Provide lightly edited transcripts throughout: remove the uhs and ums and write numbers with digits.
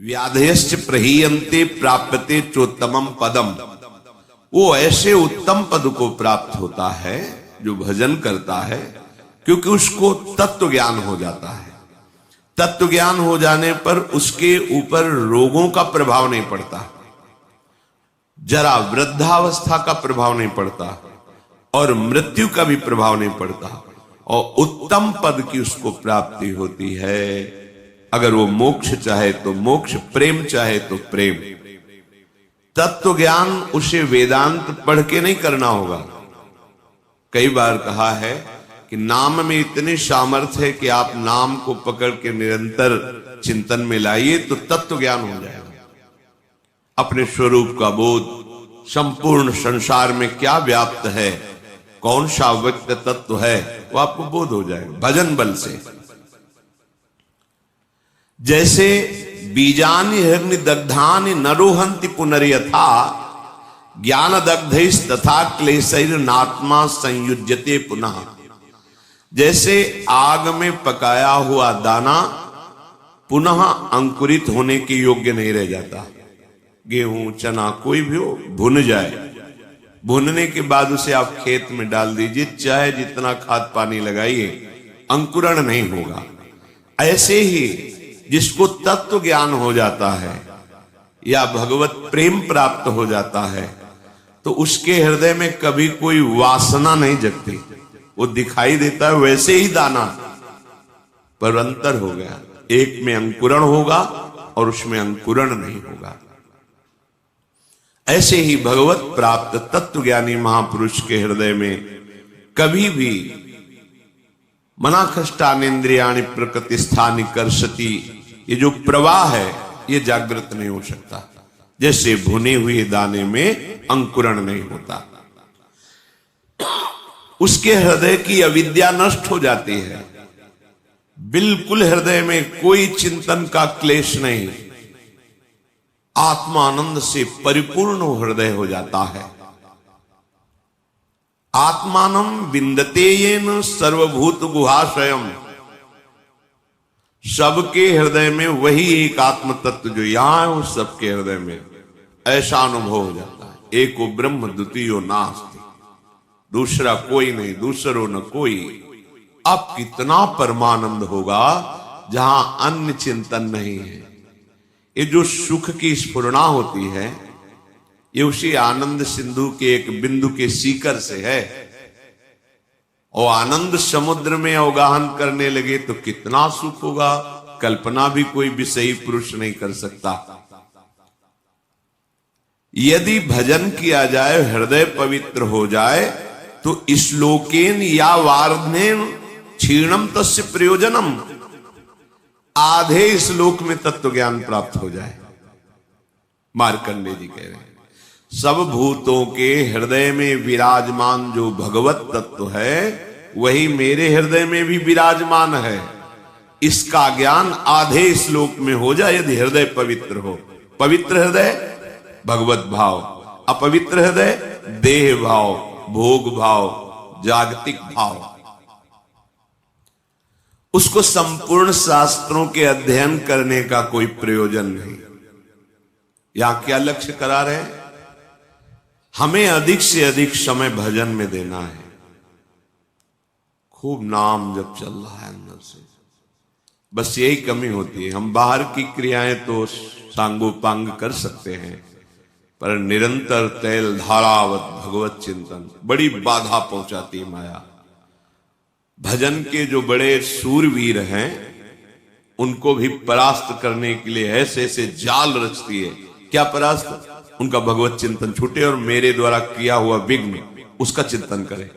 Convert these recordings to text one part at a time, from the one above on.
व्याधयश्च प्रहीयन्ते प्राप्यते चोत्तमम पदम। वो ऐसे उत्तम पद को प्राप्त होता है जो भजन करता है, क्योंकि उसको तत्व ज्ञान हो जाता है। तत्व ज्ञान हो जाने पर उसके ऊपर रोगों का प्रभाव नहीं पड़ता, जरा वृद्धावस्था का प्रभाव नहीं पड़ता और मृत्यु का भी प्रभाव नहीं पड़ता, और उत्तम पद की उसको प्राप्ति होती है। अगर वो मोक्ष चाहे तो मोक्ष, प्रेम चाहे तो प्रेम। तत्व ज्ञान उसे वेदांत पढ़ के नहीं करना होगा। कई बार कहा है कि नाम में इतनी सामर्थ्य है कि आप नाम को पकड़ के निरंतर चिंतन में लाइए तो तत्व ज्ञान हो जाएगा। अपने स्वरूप का बोध, संपूर्ण संसार में क्या व्याप्त है, कौन सा व्यक्त तत्व है, वो आपको बोध हो जाएगा भजन बल से। जैसे बीजानि हिरण्य दग्धानि नरोहंति पुनर्यथा ज्ञान दग्धैस् तथा क्लेशैर नात्मा संयुज्यते पुनः। जैसे आग में पकाया हुआ दाना पुनः अंकुरित होने के योग्य नहीं रह जाता। गेहूं, चना, कोई भी हो, भुन जाए, भुनने के बाद उसे आप खेत में डाल दीजिए, चाहे जितना खाद पानी लगाइए, अंकुरण नहीं होगा। ऐसे ही जिसको तत्व ज्ञान हो जाता है या भगवत प्रेम प्राप्त हो जाता है तो उसके हृदय में कभी कोई वासना नहीं जगती। वो दिखाई देता है वैसे ही दाना, पर अंतर हो गया। एक में अंकुरण होगा और उसमें अंकुरण नहीं होगा। ऐसे ही भगवत प्राप्त तत्वज्ञानी महापुरुष के हृदय में कभी भी मनाखष्टानेन्द्रियाणि प्रकृति स्थानि कर्षति, ये जो प्रवाह है ये जागृत नहीं हो सकता। जैसे भुने हुए दाने में अंकुरण नहीं होता। उसके हृदय की अविद्या नष्ट हो जाती है। बिल्कुल हृदय में कोई चिंतन का क्लेश नहीं, आत्मानंद से परिपूर्ण हृदय हो जाता है। आत्मानं विन्दते येन सर्वभूत गुहाशयम। सबके हृदय में वही एक आत्म तत्व जो यहां है, उस सबके हृदय में ऐसा अनुभव हो जाता है। एको ब्रह्म द्वितीयो नास्ति, दूसरा कोई नहीं, दूसरो न कोई। अब कितना परमानंद होगा जहां अन्य चिंतन नहीं है। ये जो सुख की स्फुरणा होती है ये उसी आनंद सिंधु के एक बिंदु के सीकर से है। और आनंद समुद्र में अवगाहन करने लगे तो कितना सुख होगा, कल्पना भी कोई विषयी पुरुष नहीं कर सकता। यदि भजन किया जाए, हृदय पवित्र हो जाए तो श्लोकेन या वार्धनेन क्षीणम तस्य प्रयोजनम। आधे श्लोक में तत्व ज्ञान प्राप्त हो जाए। मार्कंडेय जी कह रहे हैं सब भूतों के हृदय में विराजमान जो भगवत तत्व है वही मेरे हृदय में भी विराजमान है। इसका ज्ञान आधे श्लोक में हो जाए यदि हृदय पवित्र हो। पवित्र हृदय भगवत भाव, अपवित्र हृदय देह भाव, भोग भाव, जागतिक भाव। उसको संपूर्ण शास्त्रों के अध्ययन करने का कोई प्रयोजन नहीं। यहां क्या लक्ष्य करा रहे हैं? हमें अधिक से अधिक समय भजन में देना है। खूब नाम जब चल रहा है अंदर से, बस यही कमी होती है। हम बाहर की क्रियाएं तो सांगोपांग कर सकते हैं, पर निरंतर तैल धारावत भगवत चिंतन बड़ी बाधा पहुंचाती है माया। भजन के जो बड़े सूरवीर हैं उनको भी परास्त करने के लिए ऐसे ऐसे जाल रचती है। क्या परास्त? उनका भगवत चिंतन छूटे और मेरे द्वारा किया हुआ विघ्न उसका चिंतन करें।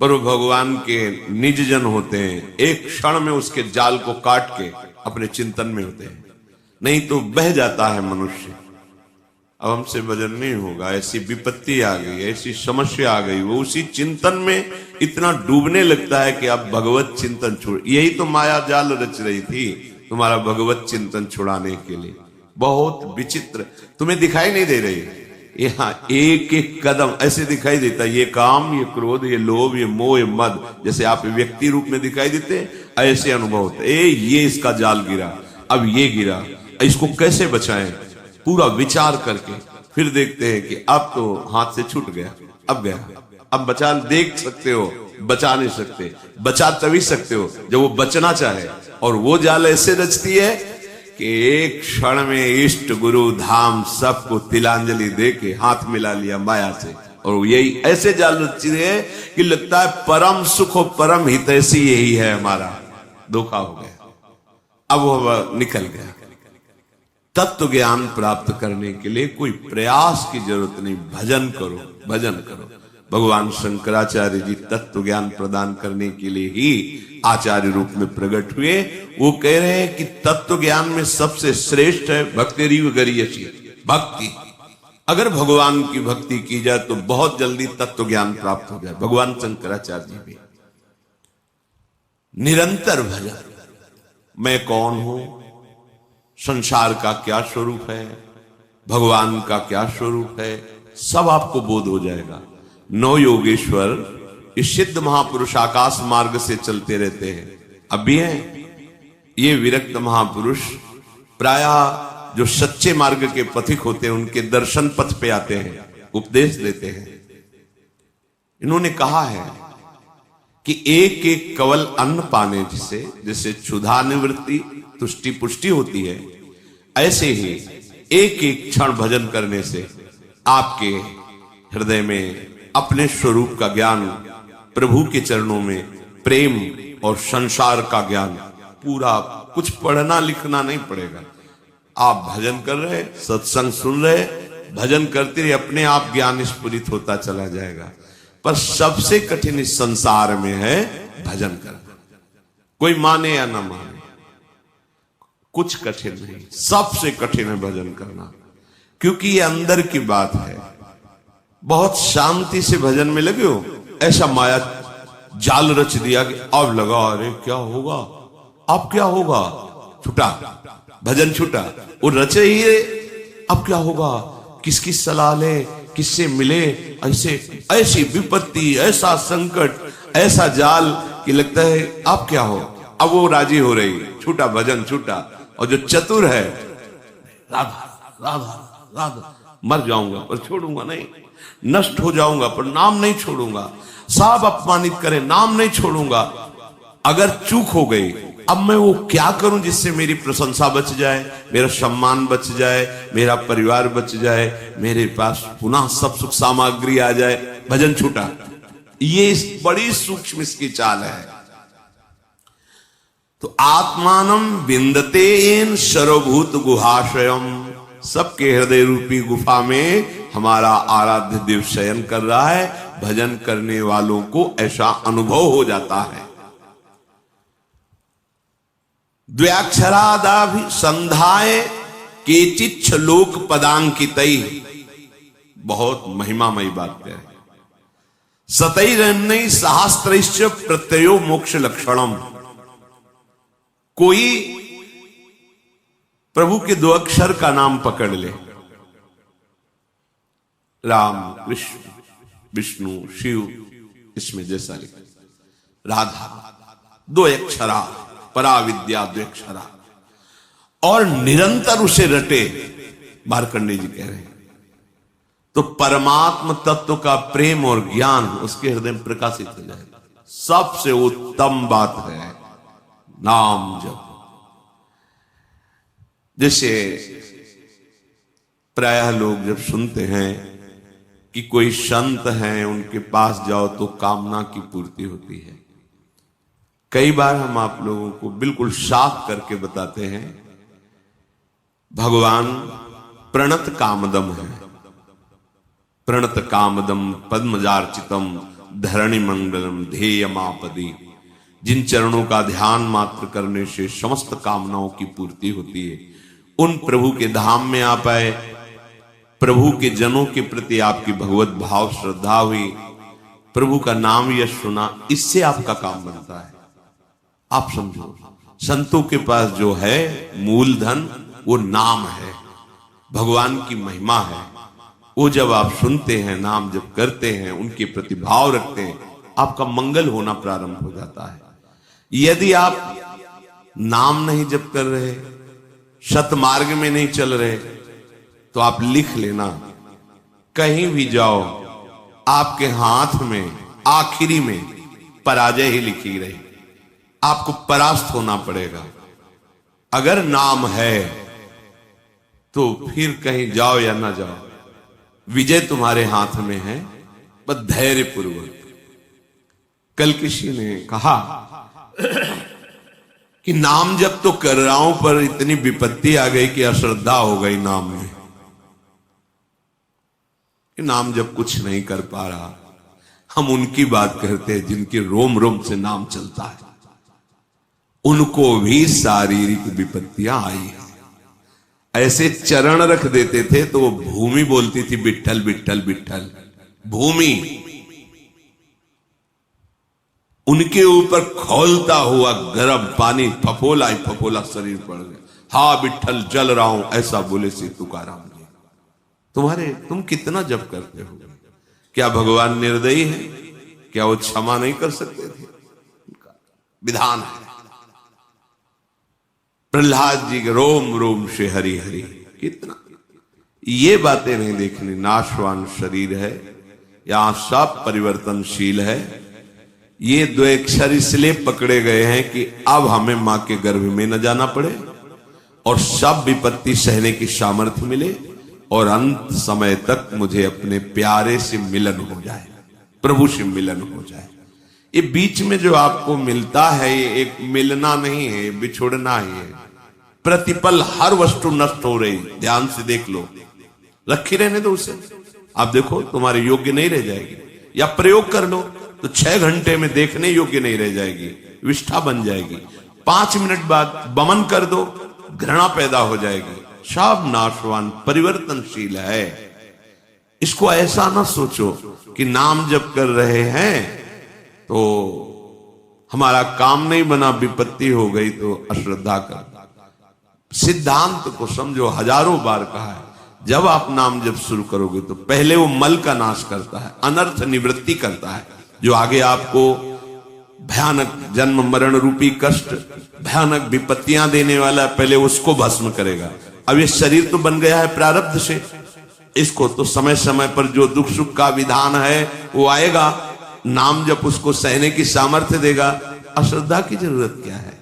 पर वो भगवान के निज जन होते हैं, एक क्षण में उसके जाल को काट के अपने चिंतन में होते हैं। नहीं तो बह जाता है मनुष्य। अब हमसे भजन नहीं होगा, ऐसी विपत्ति आ गई, ऐसी समस्या आ गई, वो उसी चिंतन में इतना डूबने लगता है कि अब भगवत चिंतन छोड़। यही तो माया जाल रच रही थी तुम्हारा भगवत चिंतन छुड़ाने के लिए। बहुत विचित्र, तुम्हें दिखाई नहीं दे रही। यहाँ एक एक कदम ऐसे दिखाई देता, ये काम, ये क्रोध, ये लोभ, ये मोह, ये मद, जैसे आप व्यक्ति रूप में दिखाई देते ऐसे अनुभव होते। ये इसका जाल गिरा, अब ये गिरा, इसको कैसे बचाएं, पूरा विचार करके फिर देखते हैं कि अब तो हाथ से छूट गया, अब गया, अब बचा देख सकते हो, बचा नहीं सकते। बचा तभी सकते हो जब वो बचना चाहे। और वो जाल ऐसे रचती है कि एक क्षण में इष्ट गुरु धाम सबको तिलांजलि दे के हाथ मिला लिया माया से। और यही ऐसे जाल रचती है कि लगता है परम सुख और परम हितैषी यही है हमारा। धोखा हो गया, अब वो निकल गया। तत्व ज्ञान प्राप्त करने के लिए कोई प्रयास की जरूरत नहीं, भजन करो, भजन करो। भगवान शंकराचार्य जी तत्व ज्ञान प्रदान करने के लिए ही आचार्य रूप में प्रकट हुए। वो कह रहे हैं कि तत्व ज्ञान में सबसे श्रेष्ठ है भक्तिरीव गरीयसी, भक्ति। अगर भगवान की भक्ति की जाए तो बहुत जल्दी तत्व ज्ञान प्राप्त हो जाए। भगवान शंकराचार्य जी भी निरंतर भजन, मैं कौन हूं, संसार का क्या स्वरूप है, भगवान का क्या स्वरूप है, सब आपको बोध हो जाएगा। नौ योगेश्वर इस सिद्ध महापुरुष आकाश मार्ग से चलते रहते हैं, अब भी हैं। ये विरक्त महापुरुष प्रायः जो सच्चे मार्ग के पथिक होते हैं उनके दर्शन पथ पे आते हैं, उपदेश देते हैं। इन्होंने कहा है कि एक एक कवल अन्न पाने से जैसे क्षुधा निवृत्ति तुष्टि पुष्टि होती है, ऐसे ही एक एक क्षण भजन करने से आपके हृदय में अपने स्वरूप का ज्ञान, प्रभु के चरणों में प्रेम और संसार का ज्ञान, पूरा कुछ पढ़ना लिखना नहीं पड़ेगा। आप भजन कर रहे, सत्संग सुन रहे, भजन करते रहे, अपने आप ज्ञान स्फुरित होता चला जाएगा। पर सबसे कठिन इस संसार में है भजन करना। कोई माने या ना माने, कुछ कठिन नहीं, सबसे कठिन है भजन करना, क्योंकि ये अंदर की बात है। बहुत शांति से भजन में लगे हो, ऐसा माया जाल रच दिया कि अब लगा अरे क्या होगा, अब क्या होगा, छूटा भजन, छूटा। वो रचे ही है, अब क्या होगा, किसकी सलाह ले, किससे मिले, ऐसे ऐसी विपत्ति, ऐसा संकट, ऐसा जाल कि लगता है अब क्या हो। अब वो राजी हो रही, छूटा भजन, छूटा। और जो चतुर है, राधा राधा राधा, मर जाऊंगा पर छोड़ूंगा नहीं, नष्ट हो जाऊंगा पर नाम नहीं छोड़ूंगा, सब अपमानित करे नाम नहीं छोड़ूंगा। अगर चूक हो गई, अब मैं वो क्या करूं जिससे मेरी प्रशंसा बच जाए, मेरा सम्मान बच जाए, मेरा परिवार बच जाए, मेरे पास पुनः सब सुख सामग्री आ जाए। भजन छूटा। ये बड़ी सूक्ष्म इसकी चाल है। तो आत्मानम विंदते एन सर्वभूत गुहाशयम, सबके हृदय रूपी गुफा में हमारा आराध्य देव शयन कर रहा है। भजन करने वालों को ऐसा अनुभव हो जाता है। द्व्याक्षरादाभि संधाय केचिच्छ लोक पदांकितै, बहुत महिमामयी बात है। सतैरन्नै सहस्त्रैश्च प्रत्ययो मोक्ष लक्षणम, कोई प्रभु के दो अक्षर का नाम पकड़ ले, राम कृष्ण विष्णु शिव, इसमें जैसा लिखा राधा, दो अक्षरा, पराविद्या द्व्यक्षरा, और निरंतर उसे रटे, मार्कंडेय जी कह रहे हैं, तो परमात्म तत्व का प्रेम और ज्ञान उसके हृदय में प्रकाशित हो जाएगा। सबसे उत्तम बात है नाम जप। जैसे प्रायः लोग जब सुनते हैं कि कोई संत हैं, उनके पास जाओ तो कामना की पूर्ति होती है। कई बार हम आप लोगों को बिल्कुल साफ करके बताते हैं, भगवान प्रणत कामदम है। प्रणत कामदम पद्मजार्चितम धरणि मंगलम ध्येयमापदी, जिन चरणों का ध्यान मात्र करने से समस्त कामनाओं की पूर्ति होती है, उन प्रभु के धाम में आ पाए। प्रभु के जनों के प्रति आपकी भगवत भाव श्रद्धा हुई, प्रभु का नाम यश सुना, इससे आपका काम बनता है। आप समझो, संतों के पास जो है मूलधन वो नाम है, भगवान की महिमा है। वो जब आप सुनते हैं, नाम जब करते हैं, उनके प्रति भाव रखते हैं, आपका मंगल होना प्रारंभ हो जाता है। यदि आप नाम नहीं जप कर रहे, सतमार्ग में नहीं चल रहे तो आप लिख लेना, कहीं भी जाओ आपके हाथ में आखिरी में पराजय ही लिखी रही, आपको परास्त होना पड़ेगा। अगर नाम है तो फिर कहीं जाओ या ना जाओ, विजय तुम्हारे हाथ में है, बस धैर्य पूर्वक। कल किसी ने कहा कि नाम जब तो कर रहा हूं पर इतनी विपत्ति आ गई कि अश्रद्धा हो गई नाम में, कि नाम जब कुछ नहीं कर पा रहा। हम उनकी बात करते हैं जिनके रोम रोम से नाम चलता है, उनको भी शारीरिक विपत्तियां आई है। ऐसे चरण रख देते थे तो वो भूमि बोलती थी विट्ठल विट्ठल विट्ठल। भूमि उनके ऊपर खौलता हुआ गर्म पानी फफोला ही फफोला शरीर पड़ गया। हा विट्ठल जल रहा हूं, ऐसा बोले से तुकाराम जी। तुम कितना जप करते हो? क्या भगवान निर्दयी है? क्या वो क्षमा नहीं कर सकते थे? विधान है। प्रहलाद जी के रोम रोम से हरि हरि, कितना ये बातें नहीं देखनी। नाशवान शरीर है, यहां सब परिवर्तनशील है। ये दो अक्षर इसलिए पकड़े गए हैं कि अब हमें मां के गर्भ में न जाना पड़े और सब विपत्ति सहने की सामर्थ्य मिले और अंत समय तक मुझे अपने प्यारे से मिलन हो जाए, प्रभु से मिलन हो जाए। ये बीच में जो आपको मिलता है ये एक मिलना नहीं है, बिछुड़ना ही है। प्रतिपल हर वस्तु नष्ट हो रही, ध्यान से देख लो, रखी रहने दो उसे। आप देखो तुम्हारे योग्य नहीं रह जाएगी, या प्रयोग कर लो तो 6 घंटे में देखने योग्य नहीं रह जाएगी, विष्ठा बन जाएगी। 5 मिनट बाद बमन कर दो, घृणा पैदा हो जाएगी। सब नाशवान परिवर्तनशील है। इसको ऐसा ना सोचो कि नाम जप कर रहे हैं तो हमारा काम नहीं बना, विपत्ति हो गई तो अश्रद्धा कर। सिद्धांत को समझो, हजारों बार कहा है, जब आप नाम जप शुरू करोगे तो पहले वो मल का नाश करता है, अनर्थ निवृत्ति करता है, जो आगे आपको भयानक जन्म मरण रूपी कष्ट, भयानक विपत्तियां देने वाला, पहले उसको भस्म करेगा। अब ये शरीर तो बन गया है प्रारब्ध से, इसको तो समय समय पर जो दुख सुख का विधान है वो आएगा, नाम जब उसको सहने की सामर्थ्य देगा। अश्रद्धा की जरूरत क्या है?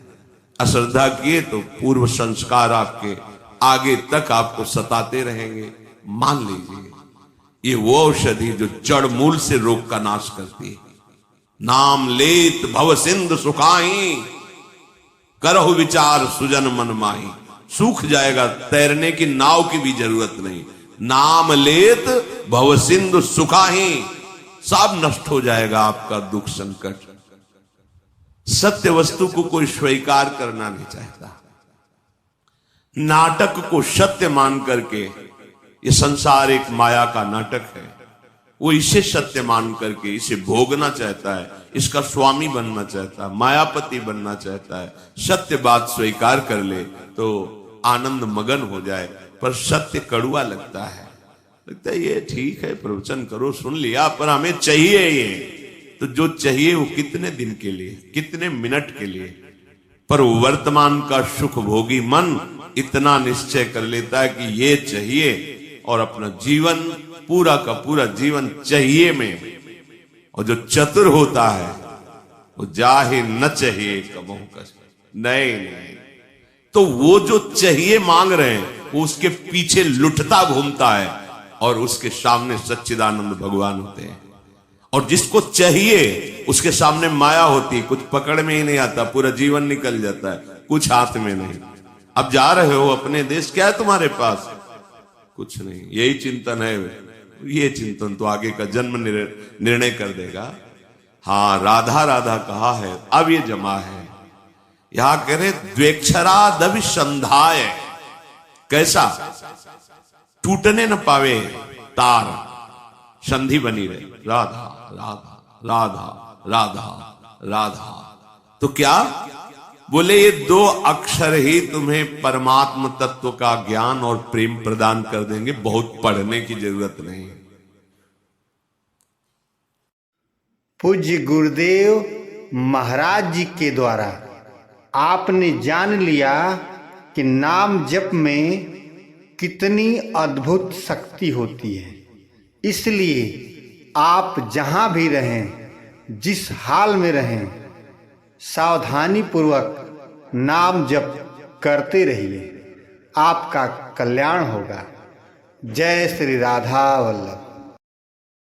अश्रद्धा किए तो पूर्व संस्कार आपके आगे तक आपको सताते रहेंगे। मान लीजिए ये वो औषधि जो जड़ मूल से रोग का नाश करती है। नाम लेत भव सिंधु सुखाई, करहु विचार सुजन मन माही। सूख जाएगा, तैरने की नाव की भी जरूरत नहीं। नाम लेत भव सिंधु सुखाही, सब नष्ट हो जाएगा आपका दुख संकट। सत्य वस्तु को कोई स्वीकार करना नहीं चाहता। नाटक को सत्य मान करके, ये संसार एक माया का नाटक है, वो इसे सत्य मान करके इसे भोगना चाहता है, इसका स्वामी बनना चाहता है, मायापति बनना चाहता है। सत्य बात स्वीकार कर ले तो आनंद मगन हो जाए, पर सत्य कड़ुआ लगता है ये ठीक है प्रवचन करो, सुन लिया, पर हमें चाहिए ये। तो जो चाहिए वो कितने दिन के लिए, कितने मिनट के लिए, पर वर्तमान का सुख भोगी मन इतना निश्चय कर लेता है कि ये चाहिए और अपना जीवन पूरा का पूरा जीवन चाहिए में। और जो चतुर होता है वो जाहे न चाहिए कबहू कष्ट, नहीं। तो वो जो चाहिए मांग रहे हैं वो उसके पीछे लुटता घूमता है और उसके सामने सच्चिदानंद भगवान होते हैं। और जिसको चाहिए उसके सामने माया होती है, कुछ पकड़ में ही नहीं आता, पूरा जीवन निकल जाता है, कुछ हाथ में नहीं। अब जा रहे हो अपने देश, क्या है तुम्हारे पास? कुछ नहीं। यही चिंतन है, ये चिंतन तो आगे का जन्म निर्णय कर देगा। हाँ, राधा राधा कहा है, अब ये जमा है। यहां कह रहे द्वेक्षरादभिसंधाय, कैसा? टूटने न पावे तार, संधि बनी रहे, राधा राधा राधा राधा राधा। तो क्या बोले? ये 2 अक्षर ही तुम्हें परमात्म तत्व का ज्ञान और प्रेम प्रदान कर देंगे, बहुत पढ़ने की जरूरत नहीं। पूज्य गुरुदेव महाराज जी के द्वारा आपने जान लिया कि नाम जप में कितनी अद्भुत शक्ति होती है। इसलिए आप जहाँ भी रहें, जिस हाल में रहें, सावधानी पूर्वक नाम जप करते रहिए, आपका कल्याण होगा। जय श्री राधा वल्लभ।